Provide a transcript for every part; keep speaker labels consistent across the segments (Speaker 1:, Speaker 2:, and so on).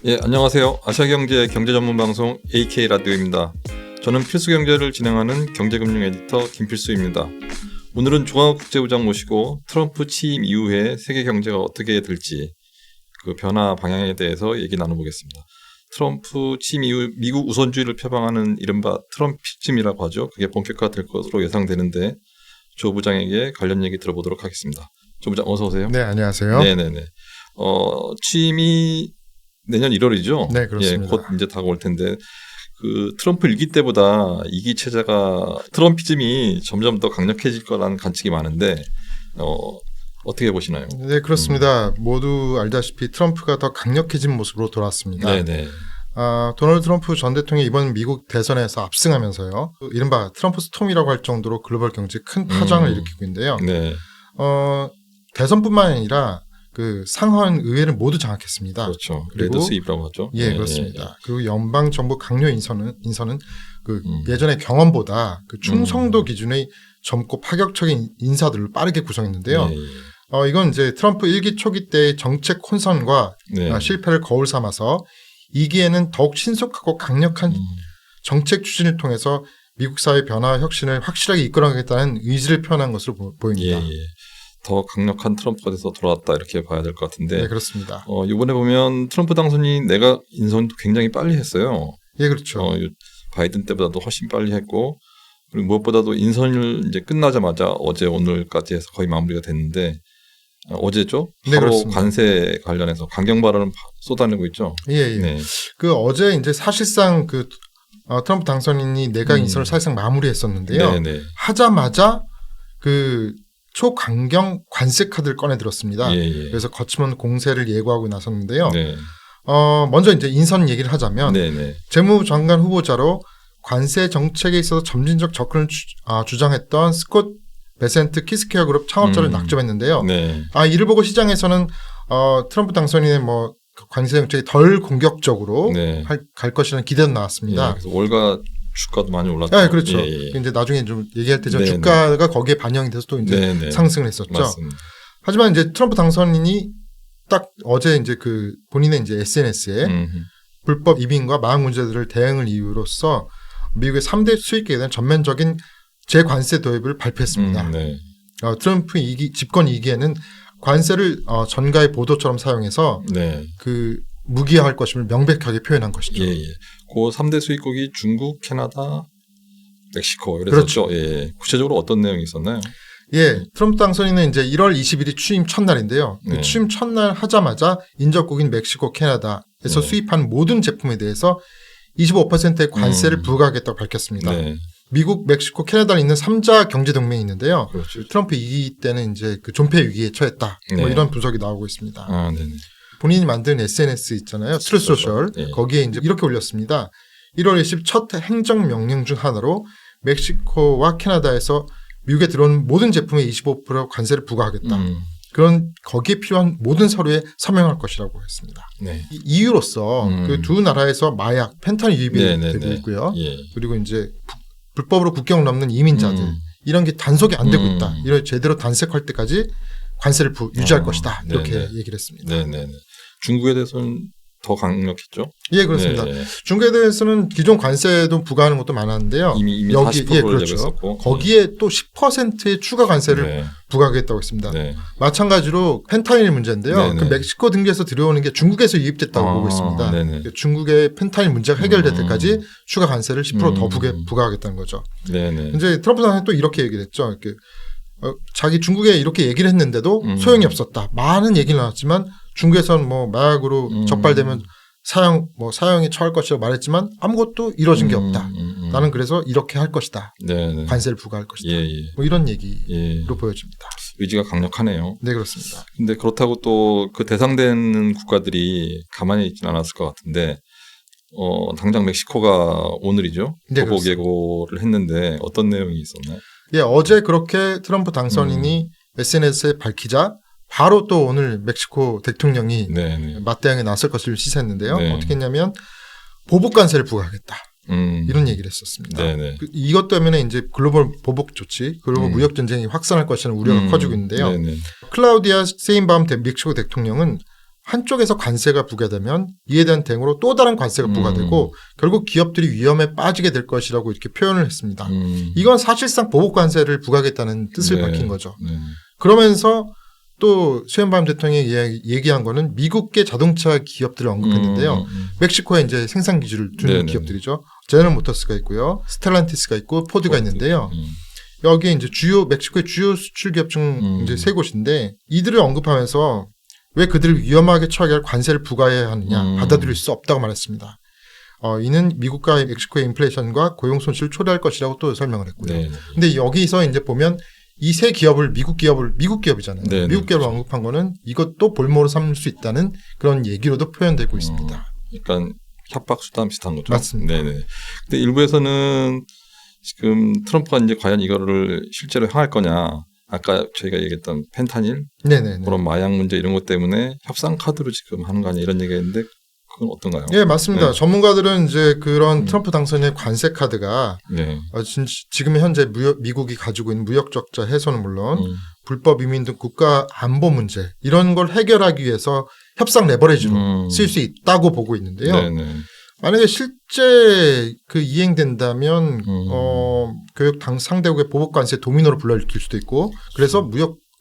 Speaker 1: 예, 안녕하세요. 아시아경제 경제전문방송 AK라디오입니다. 저는 필수경제를 진행하는 경제금융 에디터 김필수입니다. 오늘은 조광욱 국제부장 모시고 트럼프 취임 이후에 세계 경제가 어떻게 될지 그 변화 방향에 대해서 얘기 나눠보겠습니다. 트럼프 취임 이후 미국 우선주의를 표방하는 이른바 트럼피즘이라고 하죠. 그게 본격화될 것으로 예상되는데 조 부장에게 관련 얘기 들어보도록 하겠습니다. 조 부장 어서 오세요.
Speaker 2: 네, 안녕하세요.
Speaker 1: 네네네. 취임이 내년 1월이죠.
Speaker 2: 네, 그렇습니다.
Speaker 1: 예, 곧 이제 다가올 텐데 그 트럼프 1기 때보다 2기 체제가 트럼피즘이 점점 더 강력해질 거라는 관측이 많은데 어떻게 보시나요?
Speaker 2: 네, 그렇습니다. 모두 알다시피 트럼프가 더 강력해진 모습으로 돌아왔습니다.
Speaker 1: 네네.
Speaker 2: 도널드 트럼프 전 대통령이 이번 미국 대선에서 압승하면서요. 이른바 트럼프 스톰이라고 할 정도로 글로벌 경제에 큰 파장을 일으키고 있는데요.
Speaker 1: 네.
Speaker 2: 대선뿐만 아니라 그 상하원 의회를 모두 장악했습니다.
Speaker 1: 그렇죠.
Speaker 2: 그리고
Speaker 1: 레드 스윕이라고 하죠.
Speaker 2: 예,
Speaker 1: 네,
Speaker 2: 그렇습니다. 네. 그리고 연방 정부 강요 인선은 그 예전의 경험보다 그 충성도 기준의 젊고 파격적인 인사들을 빠르게 구성했는데요.
Speaker 1: 네.
Speaker 2: 이건 이제 트럼프 1기 초기 때의 정책 혼선과
Speaker 1: 네.
Speaker 2: 실패를 거울 삼아서 2기에는 더욱 신속하고 강력한 정책 추진을 통해서 미국 사회 변화 혁신을 확실하게 이끌어가겠다는 의지를 표현한 것으로 보입니다.
Speaker 1: 예. 더 강력한 트럼프가 돼서 돌아왔다 이렇게 봐야 될 것 같은데.
Speaker 2: 네, 그렇습니다.
Speaker 1: 이번에 보면 트럼프 당선이 내각 인선도 굉장히 빨리 했어요.
Speaker 2: 예, 그렇죠.
Speaker 1: 바이든 때보다도 훨씬 빨리 했고 그리고 무엇보다도 인선을 이제 끝나자마자 어제 오늘까지 해서 거의 마무리가 됐는데 어제죠?
Speaker 2: 네,
Speaker 1: 바로
Speaker 2: 그렇습니다.
Speaker 1: 관세 관련해서 강경 발언을 쏟아내고 있죠.
Speaker 2: 예.
Speaker 1: 네.
Speaker 2: 그 어제 이제 사실상 그 트럼프 당선인이 내각 인선을 사실상 마무리했었는데요.
Speaker 1: 네네.
Speaker 2: 하자마자 그 초강경 관세 카드를 꺼내 들었습니다.
Speaker 1: 예.
Speaker 2: 그래서 거침없는 공세를 예고하고 나섰는데요.
Speaker 1: 네.
Speaker 2: 먼저 이제 인선 얘기를 하자면
Speaker 1: 네네.
Speaker 2: 재무장관 후보자로 관세 정책에 있어서 점진적 접근을 주장했던 스콧 베센트 키스케어 그룹 창업자를 낙점했는데요.
Speaker 1: 네.
Speaker 2: 이를 보고 시장에서는 트럼프 당선인의 뭐 관세 정책이 덜 공격적으로
Speaker 1: 네.
Speaker 2: 갈 것이라는 기대도 나왔습니다.
Speaker 1: 예. 그래서 월가 주가도 많이 올랐죠.
Speaker 2: 네, 그렇죠.
Speaker 1: 예.
Speaker 2: 이제 나중에 좀 얘기할 때
Speaker 1: 네네.
Speaker 2: 주가가 거기에 반영이 돼서 또 이제
Speaker 1: 네네.
Speaker 2: 상승을 했었죠.
Speaker 1: 맞습니다.
Speaker 2: 하지만 이제 트럼프 당선인이 딱 어제 이제 그 본인의 이제 SNS에 불법 이민과 마약 문제들을 대응을 이유로서 미국의 3대 수입기에 대한 전면적인 재관세 도입을 발표했습니다.
Speaker 1: 네.
Speaker 2: 트럼프 집권 2기에는 관세를 전가의 보도처럼 사용해서
Speaker 1: 네.
Speaker 2: 그 무기화할 것임을 명백하게 표현한 것이죠.
Speaker 1: 예. 그 3대 수입국이 중국, 캐나다, 멕시코 그랬었죠.
Speaker 2: 그렇죠.
Speaker 1: 예. 구체적으로 어떤 내용이 있었나요?
Speaker 2: 예, 트럼프 당선인은 이제 1월 20일이 취임 첫날인데요.
Speaker 1: 네.
Speaker 2: 그 취임 첫날 하자마자 인접국인 멕시코, 캐나다에서 수입한 모든 제품에 대해서 25%의 관세를 부과하겠다고 밝혔습니다.
Speaker 1: 네.
Speaker 2: 미국, 멕시코, 캐나다에 있는 3자 경제 동맹이 있는데요.
Speaker 1: 그렇죠.
Speaker 2: 트럼프 2기 때는 이제 그 존폐 위기에 처했다. 뭐
Speaker 1: 네.
Speaker 2: 이런 분석이 나오고 있습니다.
Speaker 1: 네네.
Speaker 2: 본인이 만든 SNS 있잖아요. 트루스 소셜.
Speaker 1: 예.
Speaker 2: 거기에 이제 이렇게 올렸습니다. 1월 20일 첫 행정명령 중 하나로 멕시코와 캐나다에서 미국에 들어온 모든 제품에 25% 관세를 부과하겠다. 그런 거기에 필요한 모든 서류에 서명할 것이라고 했습니다.
Speaker 1: 네.
Speaker 2: 이유로서 그 두 나라에서 마약, 펜타닐 유입이 되고 있고요.
Speaker 1: 예.
Speaker 2: 그리고 이제 불법으로 국경을 넘는 이민자들 이런 게 단속이 안 되고 있다. 이걸 제대로 단속할 때까지 관세를 유지할 것이다. 이렇게
Speaker 1: 네네.
Speaker 2: 얘기를 했습니다.
Speaker 1: 네네. 중국에 대해서는 더 강력했죠.
Speaker 2: 예, 그렇습니다.
Speaker 1: 네.
Speaker 2: 중국에 대해서는 기존 관세도 부과하는 것도 많았는데요.
Speaker 1: 이미
Speaker 2: 여기
Speaker 1: 40%를
Speaker 2: 그렇죠.
Speaker 1: 내렸었고.
Speaker 2: 거기에 또 10%의 추가 관세를
Speaker 1: 네.
Speaker 2: 부과하겠다고 했습니다.
Speaker 1: 네.
Speaker 2: 마찬가지로 펜타닐 문제인데요.
Speaker 1: 네네.
Speaker 2: 그 멕시코 등지에서 들여오는 게 중국에서 유입됐다고 보고 있습니다.
Speaker 1: 네네.
Speaker 2: 중국의 펜타닐 문제가 해결될 때까지 추가 관세를 10%더 부과하겠다는 거죠.
Speaker 1: 네네.
Speaker 2: 이제 트럼프 당선인이 또 이렇게 얘기를 했죠. 이렇게 자기 중국에 이렇게 얘기를 했는데도 소용이 없었다. 많은 얘기를 나왔지만 중국에서는 뭐 마약으로 적발되면 사형에 처할 것이라고 말했지만 아무것도 이루어진 게 없다. 나는 그래서 이렇게 할 것이다.
Speaker 1: 네네.
Speaker 2: 관세를 부과할 것이다.
Speaker 1: 예.
Speaker 2: 뭐 이런 얘기로
Speaker 1: 예.
Speaker 2: 보여집니다.
Speaker 1: 의지가 강력하네요.
Speaker 2: 네, 그렇습니다.
Speaker 1: 근데 그렇다고 또 그 대상되는 국가들이 가만히 있지는 않았을 것 같은데 당장 멕시코가 오늘이죠.
Speaker 2: 네,
Speaker 1: 보복
Speaker 2: 그렇습니다.
Speaker 1: 예고를 했는데 어떤 내용이 있었나요?
Speaker 2: 예, 어제 그렇게 트럼프 당선인이 SNS에 밝히자 바로 또 오늘 멕시코 대통령이
Speaker 1: 네네.
Speaker 2: 맞대응에 나설 것을 시사했는데요.
Speaker 1: 네.
Speaker 2: 어떻게 했냐면 보복 관세를 부과하겠다. 이런 얘기를 했었습니다.
Speaker 1: 네네.
Speaker 2: 이것 때문에 이제 글로벌 보복 조치, 글로벌 무역 전쟁이 확산할 것이라는 우려가 커지고 있는데요.
Speaker 1: 네네.
Speaker 2: 클라우디아 세인바움 멕시코 대통령은 한쪽에서 관세가 부과되면 이에 대한 대응으로 또 다른 관세가 부과되고 결국 기업들이 위험에 빠지게 될 것이라고 이렇게 표현을 했습니다. 이건 사실상 보복 관세를 부과하겠다는 뜻을 밝힌 거죠. 그러면서 또 수현밤 대통령이 얘기한 거는 미국계 자동차 기업들을 언급했는데요. 멕시코에 이제 생산 기지를 두는 기업들이죠. 제너럴 모터스가 있고요. 스텔란티스가 있고 포드가 있는데요. 여기에 이제 멕시코의 주요 수출 기업 중 이제 세 곳인데 이들을 언급하면서 왜 그들을 위험하게 처하게 할 관세를 부과해야 하느냐 받아들일 수 없다고 말했습니다. 이는 미국과 멕시코의 인플레이션과 고용 손실을 초래할 것이라고 또 설명을 했고요. 근데 여기서 이제 보면 이 세 기업을 미국 기업이잖아요. 미국 기업을 언급한 거는 이것도 볼모로 삼을 수 있다는 그런 얘기로도 표현되고 있습니다.
Speaker 1: 약간 협박 수단 비슷한 거죠.
Speaker 2: 맞습니다.
Speaker 1: 네네. 근데 일부에서는 지금 트럼프가 이제 과연 이거를 실제로 행할 거냐. 아까 저희가 얘기했던 펜타닐, 그런 마약 문제 이런 것 때문에 협상 카드로 지금 하는 거 아니냐 이런 얘기했는데 그건 어떤가요?
Speaker 2: 예, 맞습니다. 전문가들은 이제 그런 트럼프 당선인의 관세 카드가 지금 현재 미국이 가지고 있는 무역 적자 해소는 물론 불법 이민 등 국가 안보 문제 이런 걸 해결하기 위해서 협상 레버리지로 쓸 수 있다고 보고 있는데요. 만약에 실제 그 이행된다면 교육 상대국의 보복 관세 도미노로 불러일으킬 수도 있고 그래서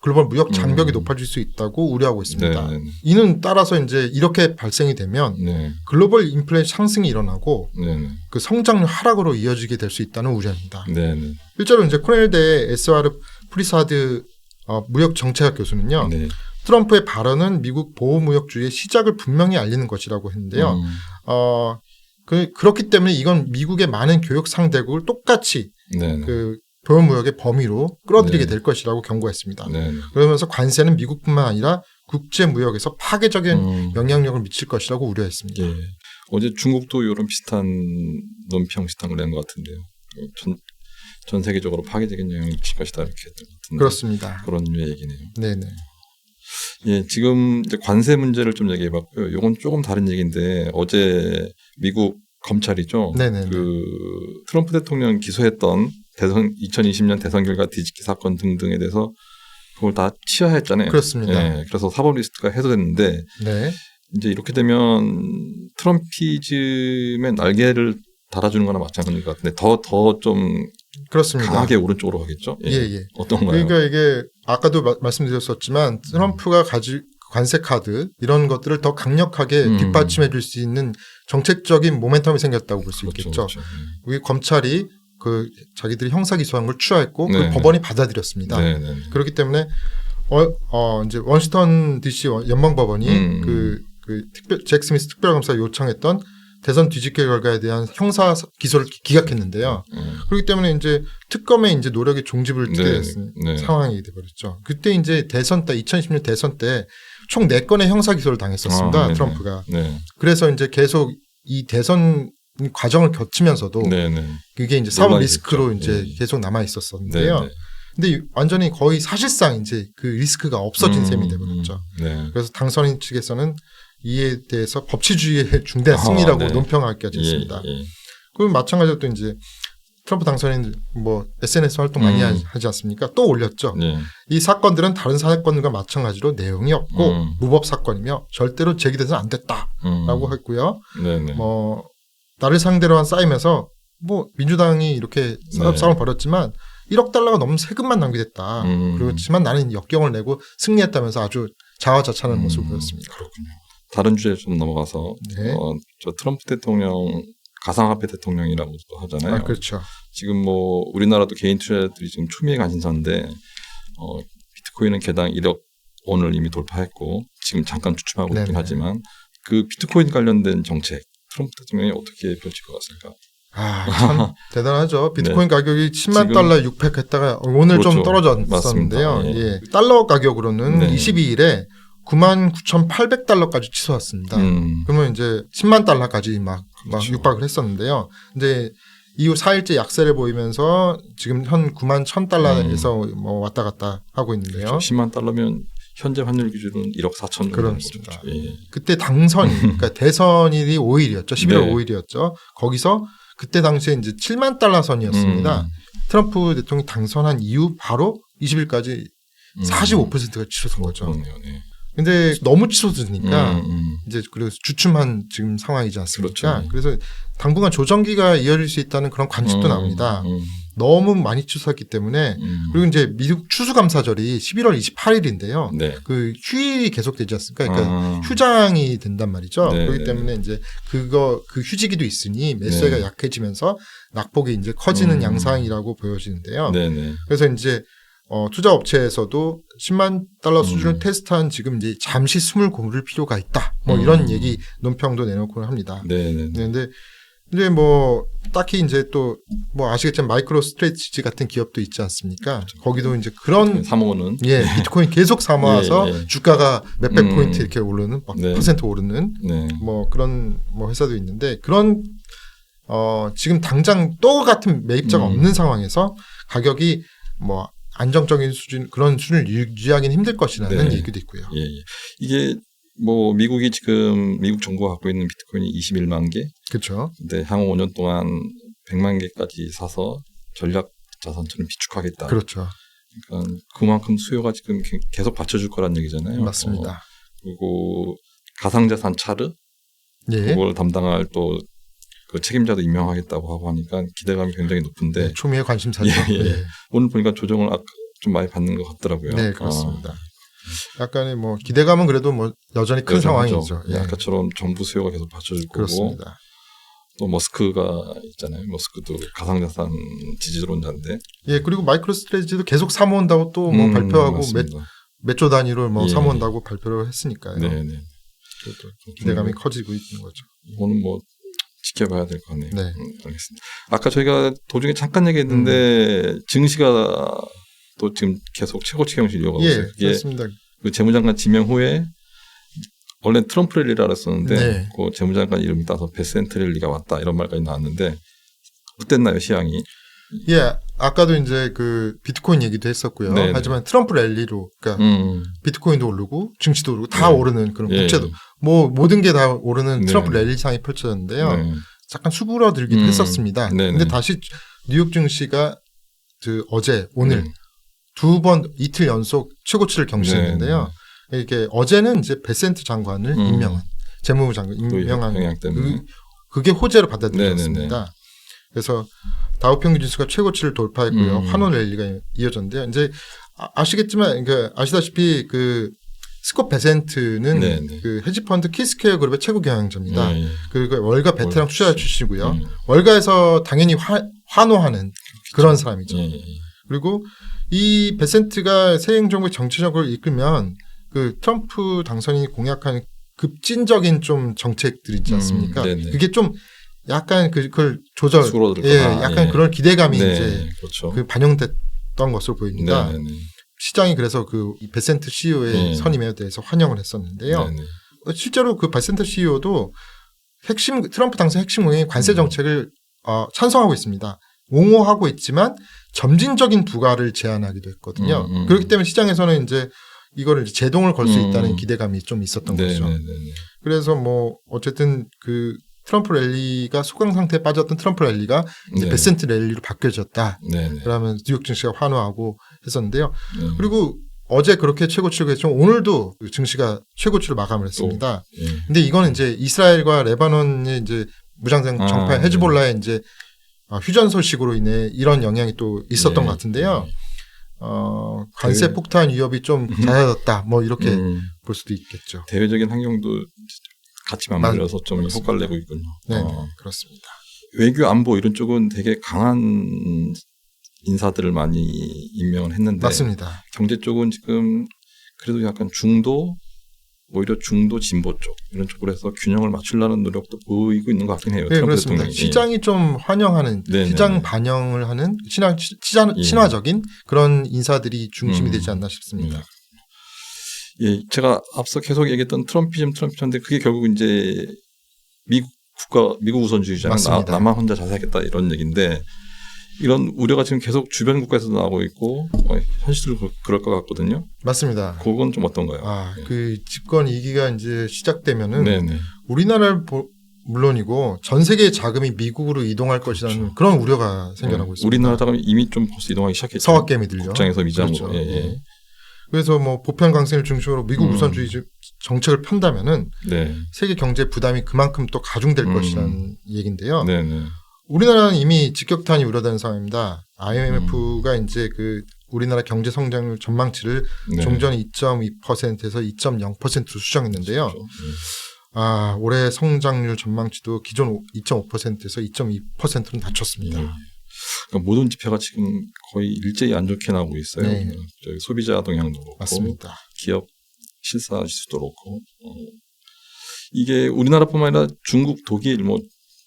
Speaker 2: 글로벌 무역 장벽이 높아질 수 있다고 우려하고 있습니다. 이는 따라서 이제 이렇게 발생이 되면 글로벌 인플레이션 상승이 일어나고 그 성장률 하락으로 이어지게 될 수 있다는 우려입니다. 실제로 이제 코넬대 SR 프리사드 무역 정책학 교수는요. 트럼프의 발언은 미국 보호무역주의의 시작을 분명히 알리는 것이라고 했는데요. 그렇기 때문에 이건 미국의 많은 교육 상대국을 똑같이 그 보호무역의 범위로 끌어들이게 될 것이라고 경고했습니다. 그러면서 관세는 미국뿐만 아니라 국제무역에서 파괴적인 영향력을 미칠 것이라고 우려했습니다.
Speaker 1: 어제 중국도 이런 비슷한 논평 비슷한 걸 낸 것 같은데요. 전 세계적으로 파괴적인 영향을 미칠 것이다 이렇게 했던 것 같은데.
Speaker 2: 그렇습니다.
Speaker 1: 그런 류의 얘기네요.
Speaker 2: 네네.
Speaker 1: 지금 이제 관세 문제를 좀 얘기해봤고요. 이건 조금 다른 얘기인데 어제 미국 검찰이죠. 그 트럼프 대통령 기소했던 2020년 대선 결과 뒤집기 사건 등등에 대해서 그걸 다 취하했잖아요.
Speaker 2: 그렇습니다.
Speaker 1: 그래서 사법 리스트가 해소됐는데 이제 이렇게 되면 트럼피즘의 날개를 달아주는 거나 마찬가지인 것 같은데 더 좀
Speaker 2: 그렇습니다.
Speaker 1: 강하게 오른쪽으로 가겠죠. 어떤가요?
Speaker 2: 그러니까 이게 아까도 말씀드렸었지만 트럼프가 가질 관세 카드 이런 것들을 더 강력하게 뒷받침해 줄 수 있는 정책적인 모멘텀이 생겼다고 볼 수 있겠죠. 우리 검찰이 그 자기들이 형사 기소한 걸 취하했고 그 법원이 받아들였습니다. 그렇기 때문에 이제 워싱턴 DC 연방법원이 그 잭 스미스 특별검사가 요청했던 대선 뒤집기 결과에 대한 형사 기소를 기각했는데요. 그렇기 때문에 이제 특검의 이제 노력이 종집을 된 상황이 돼버렸죠. 그때 이제 대선 때 2020년 대선 때 총 4건의 형사 기소를 당했었습니다. 트럼프가. 그래서 이제 계속 이 대선 과정을 거치면서도 그게 이제 사법 리스크로 이제 계속 남아 있었었는데요. 근데 완전히 거의 사실상 이제 그 리스크가 없어진 셈이 돼버렸죠. 그래서 당선인 측에서는 이에 대해서 법치주의의 중대한 승리라고 논평하기까지 했습니다. 그럼 마찬가지로 또 이제 트럼프 당선인 뭐 SNS 활동 많이 하지 않습니까? 또 올렸죠. 이 사건들은 다른 사건들과 마찬가지로 내용이 없고 무법 사건이며 절대로 제기돼서는 안 됐다라고 했고요. 뭐 나를 상대로 한 싸움에서 뭐 민주당이 이렇게 싸움을 벌였지만 1억 달러가 넘는 세금만 낭비됐다. 그렇지만 나는 역경을 내고 승리했다면서 아주 자화자찬하는 모습을 보였습니다.
Speaker 1: 그렇군요. 다른 주제 좀 넘어가서 저 트럼프 대통령 가상화폐 대통령이라고도 하잖아요.
Speaker 2: 그렇죠.
Speaker 1: 지금 뭐 우리나라도 개인 투자자들이 지금 추미애 관심사인데 비트코인은 개당 1억 원을 이미 돌파했고 지금 잠깐 주춤하고 있긴 하지만 그 비트코인 관련된 정책 트럼프 대통령이 어떻게 펼칠 것 같습니까?
Speaker 2: 참 대단하죠. 비트코인 가격이 10만 달러 600 했다가 오늘 좀 떨어졌었는데요. 달러 가격으로는 22일에 99,800달러까지 치솟았습니다. 그러면 이제 10만 달러까지 막 육박을 했었는데요. 근데 이후 4일째 약세를 보이면서 지금 현 91,000달러에서 뭐 왔다 갔다 하고 있는데요.
Speaker 1: 그렇죠. 10만 달러면 현재 환율 기준은 1억 4천
Speaker 2: 그렇습니다. 그때 당선이 그러니까 대선일이 5일이었죠. 11월 5일이었죠. 거기서 그때 당시에 이제 7만 달러 선이었습니다. 트럼프 대통령이 당선한 이후 바로 20일까지 45%가 치솟은 거죠. 근데 너무 치솟으니까 이제 그리고 주춤한 지금 상황이지 않습니까?
Speaker 1: 그렇죠.
Speaker 2: 그래서 당분간 조정기가 이어질 수 있다는 그런 관측도 나옵니다. 너무 많이 치솟았기 때문에 그리고 이제 미국 추수감사절이 11월 28일인데요.
Speaker 1: 네.
Speaker 2: 그 휴일이 계속되지 않습니까? 그러니까 휴장이 된단 말이죠.
Speaker 1: 네,
Speaker 2: 그렇기
Speaker 1: 네.
Speaker 2: 때문에 이제 그 휴지기도 있으니 매수세가
Speaker 1: 네.
Speaker 2: 약해지면서 낙폭이 이제 커지는 양상이라고 보여지는데요.
Speaker 1: 네네.
Speaker 2: 그래서 이제 투자 업체에서도 10만 달러 수준을 테스트한 지금 이제 잠시 숨을 고를 필요가 있다. 뭐 이런 얘기 논평도 내놓곤 합니다.
Speaker 1: 네네.
Speaker 2: 그런데 이제 뭐 딱히 이제 또 뭐 아시겠지만 마이크로 스트레티지 같은 기업도 있지 않습니까?
Speaker 1: 그렇죠.
Speaker 2: 거기도 이제 그런
Speaker 1: 사모는
Speaker 2: 비트코인 계속 삼아서
Speaker 1: 예, 예.
Speaker 2: 주가가 몇백 포인트 이렇게 오르는 막
Speaker 1: 네.
Speaker 2: 퍼센트 오르는
Speaker 1: 네.
Speaker 2: 뭐 그런 뭐 회사도 있는데 그런 지금 당장 또 같은 매입자가 없는 상황에서 가격이 뭐 안정적인 수준 그런 수준을 유지하기는 힘들 것이라는
Speaker 1: 네.
Speaker 2: 얘기도 있고요.
Speaker 1: 예, 예. 이게 뭐 미국 정부가 갖고 있는 비트코인이 21만 개.
Speaker 2: 그렇죠.
Speaker 1: 근데 향후 5년 동안 100만 개까지 사서 전략 자산처럼 비축하겠다.
Speaker 2: 그렇죠.
Speaker 1: 그러니까 그만큼 수요가 지금 계속 받쳐줄 거란 얘기잖아요.
Speaker 2: 맞습니다.
Speaker 1: 그리고 가상자산 차르
Speaker 2: 예.
Speaker 1: 그걸 담당할 또 그 책임자도 임명하겠다고 하고 하니까 기대감이 굉장히 높은데
Speaker 2: 네, 초미의 관심사죠.
Speaker 1: 예, 예.
Speaker 2: 예.
Speaker 1: 오늘 보니까 조정을 좀 많이 받는 것 같더라고요.
Speaker 2: 네, 그렇습니다. 약간의 뭐 기대감은 그래도 뭐 여전히 큰 상황이죠. 예.
Speaker 1: 아까처럼 정부 수요가 계속 받쳐줄 거고
Speaker 2: 그렇습니다.
Speaker 1: 또 머스크가 있잖아요. 머스크도 가상자산 지지론자인데.
Speaker 2: 예, 그리고 마이크로 스트레티지도 계속 사모은다고 또 뭐 발표하고
Speaker 1: 맞습니다.
Speaker 2: 몇 조 단위로 뭐
Speaker 1: 예.
Speaker 2: 사모은다고 발표를 했으니까요.
Speaker 1: 네네.
Speaker 2: 그래도 기대감이 커지고 있는 거죠.
Speaker 1: 이거는 뭐 지켜봐야 될 것 같네요.
Speaker 2: 네.
Speaker 1: 알겠습니다. 아까 저희가 도중에 잠깐 얘기했는데 증시가 또 지금 계속 최고치 경신을 이어가고 있어요.
Speaker 2: 예,
Speaker 1: 그게
Speaker 2: 그렇습니다.
Speaker 1: 그 재무장관 지명 후에 원래 트럼프 랠리라 그랬었는데
Speaker 2: 네.
Speaker 1: 그 재무장관 이름이 따서 베센트 랠리가 왔다 이런 말까지 나왔는데 어땠나요 시향이?
Speaker 2: 예, 아까도 이제 그 비트코인 얘기도 했었고요.
Speaker 1: 네네.
Speaker 2: 하지만 트럼프 랠리로, 그러니까 비트코인도 오르고 증시도 오르고 다
Speaker 1: 네.
Speaker 2: 오르는 그런
Speaker 1: 예.
Speaker 2: 국채도 뭐 모든 게 다 오르는
Speaker 1: 네.
Speaker 2: 트럼프 랠리상이 펼쳐졌는데요.
Speaker 1: 네.
Speaker 2: 잠깐 수그러들기도 했었습니다.
Speaker 1: 네네.
Speaker 2: 근데 다시 뉴욕 증시가 그 어제 오늘 두 번 이틀 연속 최고치를 경신했는데요. 이게 어제는 이제 베센트 장관을 임명한 재무부 장관 임명한
Speaker 1: 영향 때문에.
Speaker 2: 그게 호재로 받아들였습니다. 그래서 다우평균 지수가 최고치를 돌파했고요. 환원 랠리가 이어졌는데요. 이제 아시겠지만 그러니까 아시다시피 그 스콧 베센트는
Speaker 1: 네네.
Speaker 2: 그 헤지펀드 키스케어 그룹의 최고 경영자입니다.
Speaker 1: 네.
Speaker 2: 그리고 월가 베테랑 투자자 출신이고요. 월가에서 당연히 환호하는 그런 사람이죠. 그리고 이 베센트가 새 행정부의 정치적으로 이끌면 그 트럼프 당선인이 공약하는 급진적인 좀 정책들이 있지 않습니까? 그게 좀 약간 그걸 약간 그런 기대감이 이제
Speaker 1: 그렇죠.
Speaker 2: 그 반영됐던 것으로 보입니다.
Speaker 1: 네네.
Speaker 2: 시장이 그래서 그 베센트 CEO의 선임에 대해서 환영을 했었는데요.
Speaker 1: 네네.
Speaker 2: 실제로 그 베센트 CEO도 트럼프 당선 핵심 공약인 관세 정책을 찬성하고 있습니다. 옹호하고 있지만 점진적인 부과를 제안하기도 했거든요. 그렇기 때문에 시장에서는 이제 이거를 제동을 걸 수 있다는 기대감이 좀 있었던 거죠. 그래서 뭐 어쨌든 그 트럼프 랠리가 소강 상태에 빠졌던 트럼프 랠리가 이제 베센트 랠리로 바뀌어졌다. 그러면 뉴욕 증시가 환호하고 했었는데요. 그리고 어제 그렇게 최고치를 했지만 오늘도 증시가 최고치를 마감을 했습니다. 근데 이거는 이제 이스라엘과 레바논의 이제 무장장 정파 헤즈볼라의 이제 휴전 소식으로 인해 이런 영향이 또 있었던 것 같은데요. 관세 폭탄 위협이 좀 잦아졌다. 뭐 이렇게 볼 수도 있겠죠.
Speaker 1: 대외적인 환경도 같이 맞물려서 좀 효과를 내고 있군요.
Speaker 2: 네, 그렇습니다.
Speaker 1: 외교 안보 이런 쪽은 되게 강한 인사들을 많이 임명을 했는데
Speaker 2: 맞습니다.
Speaker 1: 경제 쪽은 지금 그래도 약간 오히려 중도 진보 쪽 이런 쪽으로 해서 균형을 맞추려는 노력도 보이고 있는 것 같긴 해요.
Speaker 2: 네, 그렇습니다.
Speaker 1: 대통령이.
Speaker 2: 시장이 좀 환영하는 시장 반영을 하는 친화적인 그런 인사들이 중심이 되지 않나 싶습니다.
Speaker 1: 예, 제가 앞서 계속 얘기했던 트럼피즘인데 그게 결국 이제 미국 우선주의잖아요. 나만 혼자 잘 살겠다 이런 얘기인데 이런 우려가 지금 계속 주변 국가에서도 나오고 있고 현실적으로 그럴 것 같거든요.
Speaker 2: 맞습니다.
Speaker 1: 그건 좀 어떤가요?
Speaker 2: 그 집권 2기가 이제 시작되면은 우리나라를 물론이고 전 세계의 자금이 미국으로 이동할 것이라는 그런 우려가 생겨나고 있습니다.
Speaker 1: 우리나라 자금이 이미 좀 벌써 이동하기 시작했죠.
Speaker 2: 서학개미들요.
Speaker 1: 국장에서 미장으로.
Speaker 2: 그렇죠. 그래서 뭐 보편 강세를 중심으로 미국 우선주의 정책을 편다면은
Speaker 1: 네.
Speaker 2: 세계 경제 부담이 그만큼 또 가중될 것이라는 얘기인데요.
Speaker 1: 네네.
Speaker 2: 우리나라는 이미 직격탄이 우려되는 상황입니다. IMF가 이제 그 우리나라 경제 성장률 전망치를
Speaker 1: 네.
Speaker 2: 종전 2.2%에서 2.0%로 수정했는데요.
Speaker 1: 그렇죠.
Speaker 2: 올해 성장률 전망치도 기존 2.5%에서 2.2%로 낮췄습니다.
Speaker 1: 그러니까 모든 지표가 지금 거의 일제히 안 좋게 나오고 있어요.
Speaker 2: 네.
Speaker 1: 저희 소비자 동향도 그렇고,
Speaker 2: 맞습니다.
Speaker 1: 기업 실사 지수도 그렇고, 이게 우리나라뿐만 아니라 중국, 독일, 뭐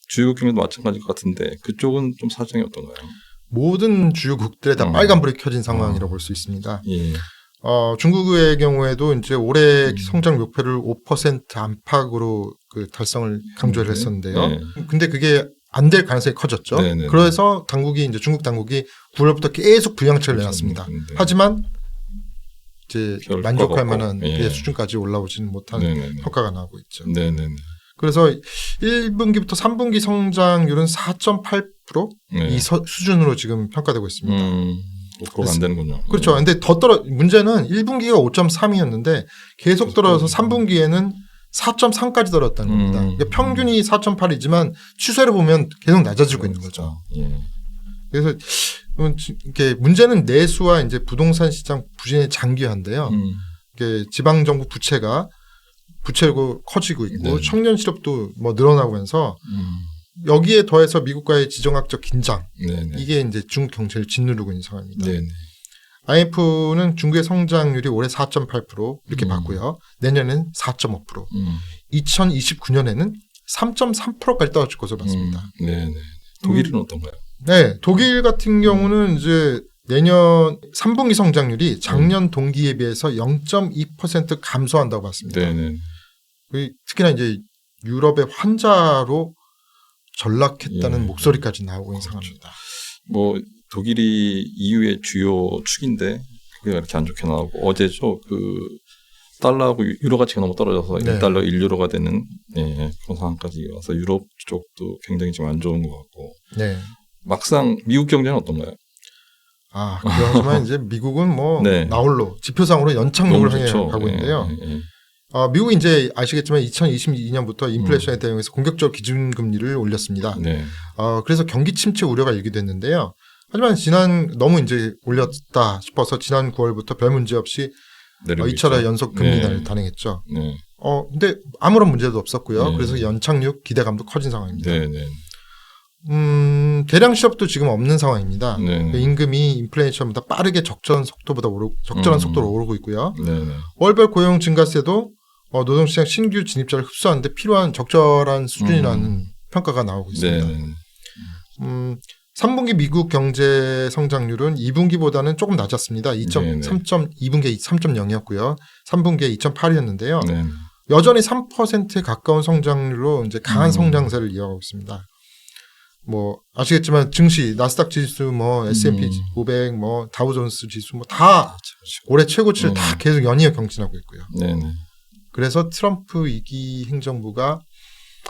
Speaker 1: 주요국 경제도 마찬가지일 것 같은데 그쪽은 좀 사정이 어떤가요?
Speaker 2: 모든 주요국들에 다 빨간불이 켜진 상황이라고 볼 수 있습니다.
Speaker 1: 예.
Speaker 2: 중국의 경우에도 이제 올해 성장 목표를 5% 안팎으로 그 달성을 강조를 했었는데요.
Speaker 1: 네.
Speaker 2: 근데 그게 안 될 가능성이 커졌죠.
Speaker 1: 네네네.
Speaker 2: 그래서 이제 중국 당국이 9월부터 계속 부양책을 내놨습니다.
Speaker 1: 네.
Speaker 2: 하지만 이제
Speaker 1: 별
Speaker 2: 만족할
Speaker 1: 효과가
Speaker 2: 만한
Speaker 1: 없고. 예.
Speaker 2: 수준까지 올라오지는 못한
Speaker 1: 네네네.
Speaker 2: 효과가 나오고 있죠.
Speaker 1: 네네네.
Speaker 2: 그래서 1분기부터 3분기 성장률은 4.8%
Speaker 1: 네.
Speaker 2: 이 수준으로 지금 평가되고 있습니다.
Speaker 1: 5%가 안 되는군요.
Speaker 2: 그렇죠. 근데 문제는 1분기가 5.3이었는데 계속 떨어져서 3분기에는 4.3까지 떨어졌다는 겁니다. 그러니까 평균이 4.8이지만 추세를 보면 계속 낮아지고 있는 거죠.
Speaker 1: 예.
Speaker 2: 그래서 이렇게 문제는 내수와 이제 부동산 시장 부진의 장기화인데요. 이게 지방 정부 부채고 커지고 있고
Speaker 1: 네.
Speaker 2: 청년 실업도 뭐 늘어나면서 여기에 더해서 미국과의 지정학적 긴장
Speaker 1: 네네.
Speaker 2: 이게 이제 중국 경제를 짓누르고 있는 상황입니다.
Speaker 1: 네네.
Speaker 2: IMF는 중국의 성장률이 올해 4.8% 이렇게 봤고요. 내년에는 4.5%. 2029년에는 3.3%까지 떨어질 것으로 봤습니다.
Speaker 1: 네네. 독일은 어떤가요?
Speaker 2: 네, 독일 같은 경우는 이제 내년 3분기 성장률이 작년 동기에 비해서 0.2% 감소한다고 봤습니다.
Speaker 1: 네네.
Speaker 2: 특히나 이제 유럽의 환자로 전락했다는
Speaker 1: 예.
Speaker 2: 목소리까지 나오고 있는 상황입니다.
Speaker 1: 뭐 독일이 EU의 주요 축인데 그게 이렇게 안 좋게 나오고 어제죠 달러하고 유로 가치가 너무 떨어져서
Speaker 2: 네.
Speaker 1: 1달러 1유로가 되는 그런 상황까지 와서 유럽 쪽도 굉장히 좀 안 좋은 것 같고
Speaker 2: 네.
Speaker 1: 막상 미국 경제는 어떤가요?
Speaker 2: 그렇지만 이제 미국은 뭐
Speaker 1: 네.
Speaker 2: 나홀로 지표상으로 연착륙을
Speaker 1: 너무
Speaker 2: 향해
Speaker 1: 좋죠.
Speaker 2: 가고 있는데요.
Speaker 1: 예.
Speaker 2: 미국이 이제 아시겠지만 2022년부터 인플레이션에 대응해서 공격적으로 기준금리를 올렸습니다.
Speaker 1: 네.
Speaker 2: 그래서 경기 침체 우려가 일기됐는데요. 하지만 너무 이제 올렸다 싶어서 지난 9월부터 별 문제 없이
Speaker 1: 내리고
Speaker 2: 2차례
Speaker 1: 있죠.
Speaker 2: 연속 금리
Speaker 1: 네.
Speaker 2: 인하를 단행했죠.
Speaker 1: 네.
Speaker 2: 근데 아무런 문제도 없었고요.
Speaker 1: 네.
Speaker 2: 그래서 연착륙 기대감도 커진 상황입니다.
Speaker 1: 네.
Speaker 2: 대량 실업도 지금 없는 상황입니다.
Speaker 1: 네.
Speaker 2: 임금이 인플레이션보다 빠르게 적절한 속도로 오르고 있고요.
Speaker 1: 네.
Speaker 2: 월별 고용 증가세도 노동시장 신규 진입자를 흡수하는데 필요한 적절한 수준이라는 평가가 나오고 있습니다.
Speaker 1: 네.
Speaker 2: 3분기 미국 경제 성장률은 2분기보다는 조금 낮았습니다. 2분기에 3.0이었고요. 3분기에 2.8이었는데요.
Speaker 1: 네.
Speaker 2: 여전히 3%에 가까운 성장률로 이제 강한 성장세를 이어가고 있습니다. 뭐 아시겠지만 증시, 나스닥 지수, 뭐 S&P 500, 뭐 다우존스 지수 뭐 다 올해 최고치를 다 계속 연이어 경신하고 있고요.
Speaker 1: 네.
Speaker 2: 그래서 트럼프 2기 행정부가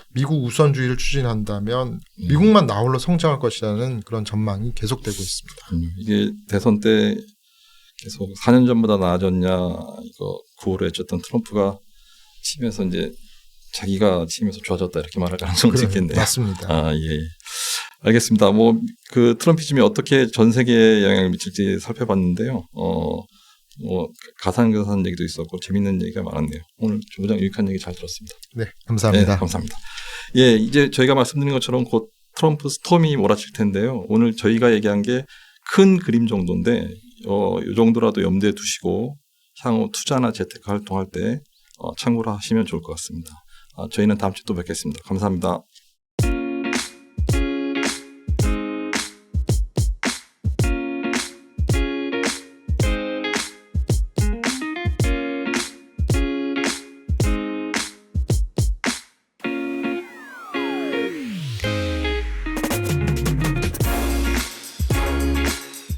Speaker 2: 미국 우선주의를 추진한다면 미국만 나홀로 성장할 것이라는 그런 전망이 계속되고 있습니다.
Speaker 1: 이게 대선 때 계속 4년 전보다 나아졌냐 이거 구호를 외쳤던 트럼프가 취임해서 이제 자기가 취임해서 좋아졌다 이렇게 말할 가능성도 있겠네요.
Speaker 2: 맞습니다.
Speaker 1: 예. 알겠습니다. 뭐 그 트럼피즘이 어떻게 전 세계에 영향을 미칠지 살펴봤는데요. 뭐 가상자산 얘기도 있었고 재밌는 얘기가 많았네요. 오늘 조부장 유익한 얘기 잘 들었습니다.
Speaker 2: 네, 감사합니다.
Speaker 1: 네, 감사합니다. 예, 이제 저희가 말씀드린 것처럼 곧 트럼프 스톰이 몰아칠 텐데요. 오늘 저희가 얘기한 게 큰 그림 정도인데 이 정도라도 염두에 두시고 향후 투자나 재테크 활동할 때 참고를 하시면 좋을 것 같습니다. 저희는 다음 주에 또 뵙겠습니다. 감사합니다.